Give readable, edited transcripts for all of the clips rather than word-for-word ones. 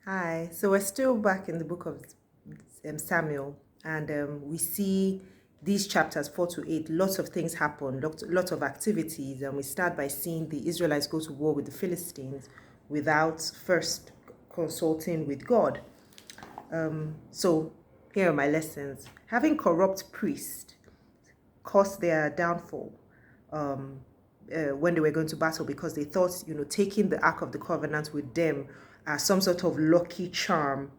Hi, so we're still back in the book of Samuel, and we see these chapters 4 to 8. Lots of things happen, lots of activities, and we start by seeing the Israelites go to war with the Philistines without first consulting with God. So here are my lessons. Having corrupt priests caused their downfall when they were going to battle, because they thought, taking the Ark of the Covenant with them as some sort of lucky charm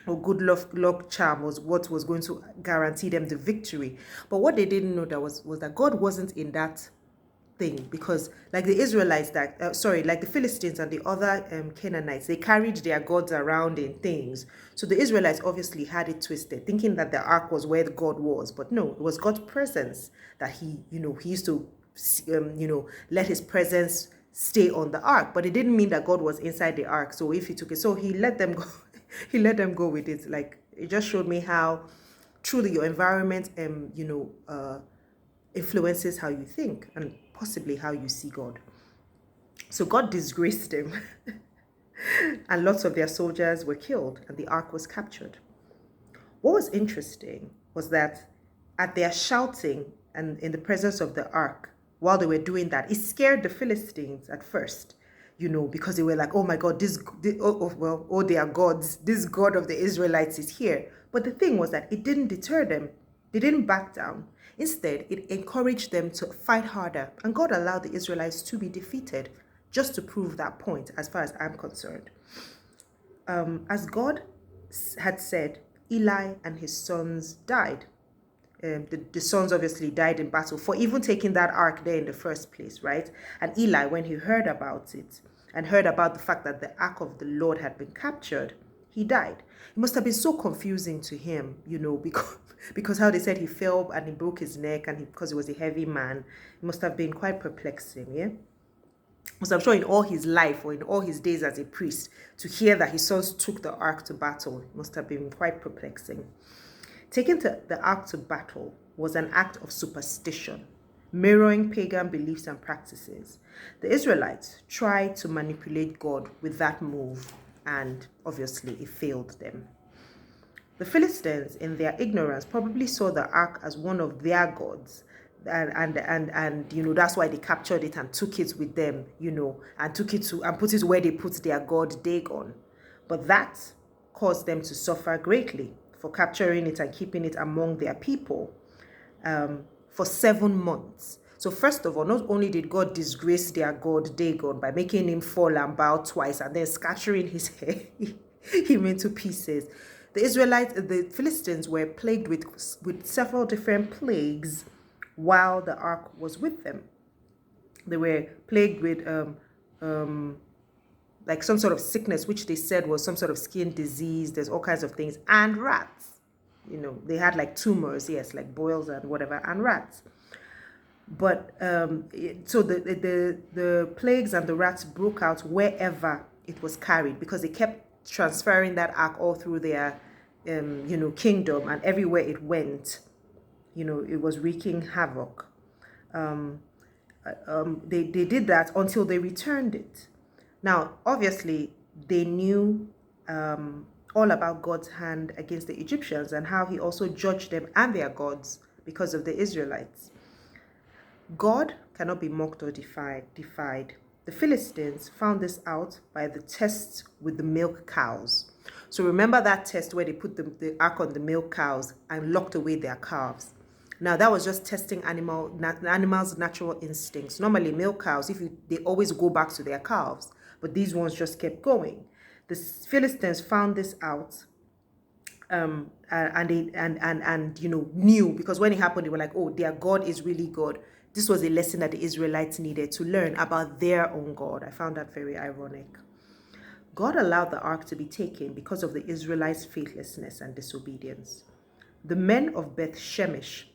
or good luck charm was what was going to guarantee them the victory. But what they didn't know that was that God wasn't in that thing, because like the Israelites like the Philistines and the other Canaanites, they carried their gods around in things. So the Israelites obviously had it twisted, thinking that the ark was where the God was, but no, it was God's presence that he used to let his presence stay on the ark. But it didn't mean that God was inside the ark. So if he took it, so he let them go. He let them go with it. Like, it just showed me how truly your environment influences how you think and possibly how you see God. So God disgraced them, and lots of their soldiers were killed, and the ark was captured. What was interesting was that at their shouting and in the presence of the ark, while they were doing that, it scared the Philistines at first, because they were like, oh my God, they are gods. This God of the Israelites is here. But the thing was that it didn't deter them. They didn't back down. Instead, it encouraged them to fight harder. And God allowed the Israelites to be defeated, just to prove that point, as far as I'm concerned. As God had said, Eli and his sons died. The sons obviously died in battle for even taking that ark there in the first place, right? And Eli, when he heard about it and heard about the fact that the ark of the Lord had been captured, he died. It must have been so confusing to him, because how they said he fell and he broke his neck, and because he was a heavy man, it must have been quite perplexing, yeah? So I'm sure in all his life, or in all his days as a priest, to hear that his sons took the ark to battle must have been quite perplexing. Taking the ark to battle was an act of superstition, mirroring pagan beliefs and practices. The Israelites tried to manipulate God with that move, and obviously it failed them. The Philistines, in their ignorance, probably saw the ark as one of their gods, and that's why they captured it and took it with them, and took it to and put it where they put their god Dagon. But that caused them to suffer greatly for capturing it and keeping it among their people for 7 months. So first of all, not only did God disgrace their god Dagon by making him fall and bow twice and then scattering his head him into pieces, the Philistines were plagued with several different plagues while the ark was with them. They were plagued with like some sort of sickness, which they said was some sort of skin disease. There's all kinds of things, and rats. They had like tumors, yes, like boils and whatever, and rats. But so the plagues and the rats broke out wherever it was carried, because they kept transferring that ark all through their kingdom, and everywhere it went, it was wreaking havoc. They did that until they returned it. Now, obviously, they knew all about God's hand against the Egyptians and how he also judged them and their gods because of the Israelites. God cannot be mocked or defied. The Philistines found this out by the test with the milk cows. So remember that test where they put the ark on the milk cows and locked away their calves. Now that was just testing animals' natural instincts. Normally milk cows, they always go back to their calves, but these ones just kept going. The Philistines found this out, and they knew, because when it happened, they were like, oh, their God is really God. This was a lesson that the Israelites needed to learn about their own God. I found that very ironic. God allowed the ark to be taken because of the Israelites' faithlessness and disobedience. The men of Beth Shemesh,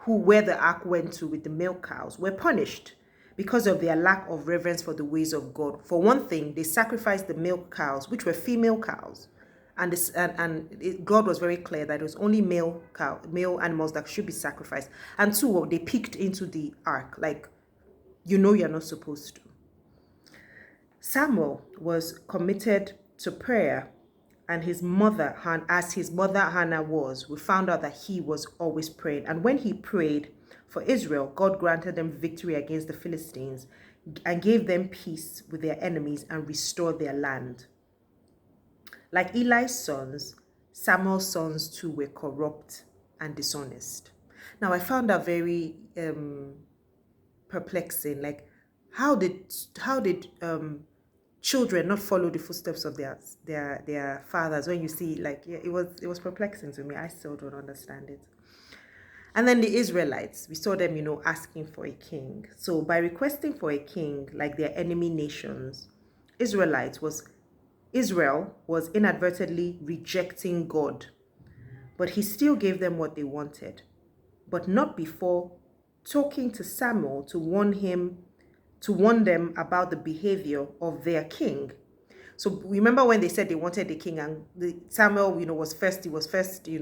where the ark went to with the milk cows, were punished because of their lack of reverence for the ways of God. For one thing, they sacrificed the milk cows, which were female cows. God was very clear that it was only male animals that should be sacrificed. And two, they peeked into the ark, like, you're not supposed to. Samuel was committed to prayer, and his mother, as his mother Hannah was, we found out that he was always praying. And when he prayed for Israel, God granted them victory against the Philistines and gave them peace with their enemies and restored their land. Like Eli's sons, Samuel's sons too were corrupt and dishonest. Now I found that very perplexing. Like, how did children not follow the footsteps of their fathers? When you see, like, yeah, it was perplexing to me. I still don't understand it. And then the Israelites, we saw them, asking for a king. So by requesting for a king, like their enemy nations, Israel was inadvertently rejecting God, but he still gave them what they wanted, but not before talking to Samuel to warn them about the behavior of their king. So remember when they said they wanted the king, and Samuel, was first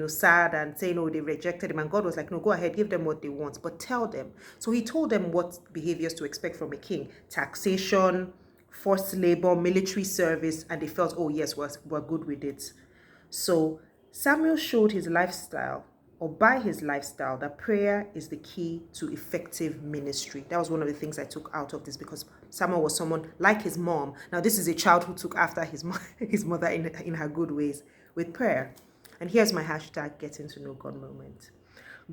sad and saying, oh, they rejected him. And God was like, no, go ahead, give them what they want, but tell them. So he told them what behaviors to expect from a king: taxation, forced labor, military service. And they felt, oh yes, we're good with it. So Samuel showed his lifestyle, or by his lifestyle, that prayer is the key to effective ministry. That was one of the things I took out of this, because Samuel was someone like his mom. Now, this is a child who took after his mother in her good ways with prayer. And here's my hashtag getting to know God moment.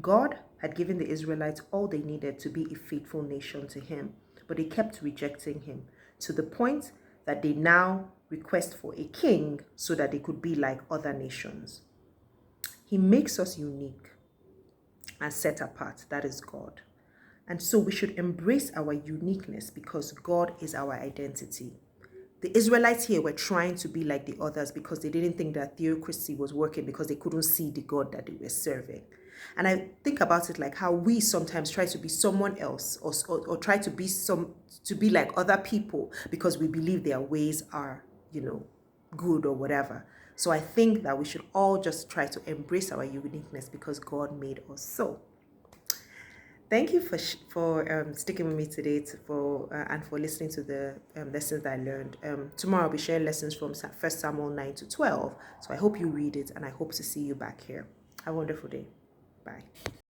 God had given the Israelites all they needed to be a faithful nation to him, but they kept rejecting him, to the point that they now request for a king so that they could be like other nations. He makes us unique and set apart. That is God. And so we should embrace our uniqueness, because God is our identity. The Israelites here were trying to be like the others because they didn't think that theocracy was working, because they couldn't see the God that they were serving. And I think about it like how we sometimes try to be someone else, or try to be like other people, because we believe their ways are, good or whatever. So I think that we should all just try to embrace our uniqueness, because God made us so. Thank you for sticking with me today, and for listening to the lessons that I learned. Tomorrow I'll be sharing lessons from 1 Samuel 9 to 12. So I hope you read it, and I hope to see you back here. Have a wonderful day. Bye.